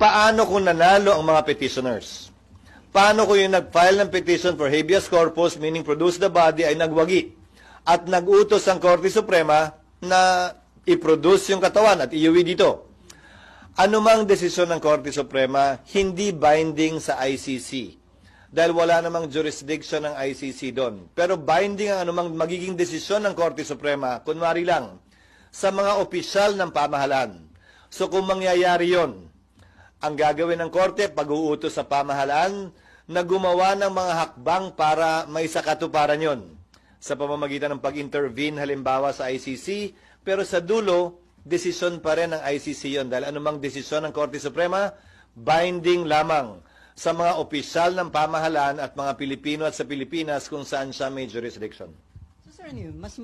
paano kung nanalo ang mga petitioners? Paano kung yung nag-file ng petition for habeas corpus, meaning produce the body, ay nagwagi at nag-utos ang Korte Suprema na i-produce yung katawan at iuwi dito? Anumang desisyon ng Korte Suprema, hindi binding sa ICC. Dahil wala namang jurisdiction ng ICC doon. Pero binding ang anumang magiging desisyon ng Korte Suprema, kunwari lang, sa mga opisyal ng pamahalaan. So kung mangyayari yon, ang gagawin ng Korte, pag-uutos sa pamahalaan, na gumawa ng mga hakbang para may sakatuparan yon. Sa pamamagitan ng pag-intervene halimbawa sa ICC, pero sa dulo, desisyon pa rin ng ICC yon. Dahil anumang desisyon ng Korte Suprema, binding lamang sa mga opisyal ng pamahalaan at mga Pilipino at sa Pilipinas kung saan siya may jurisdiction. So, sir, mas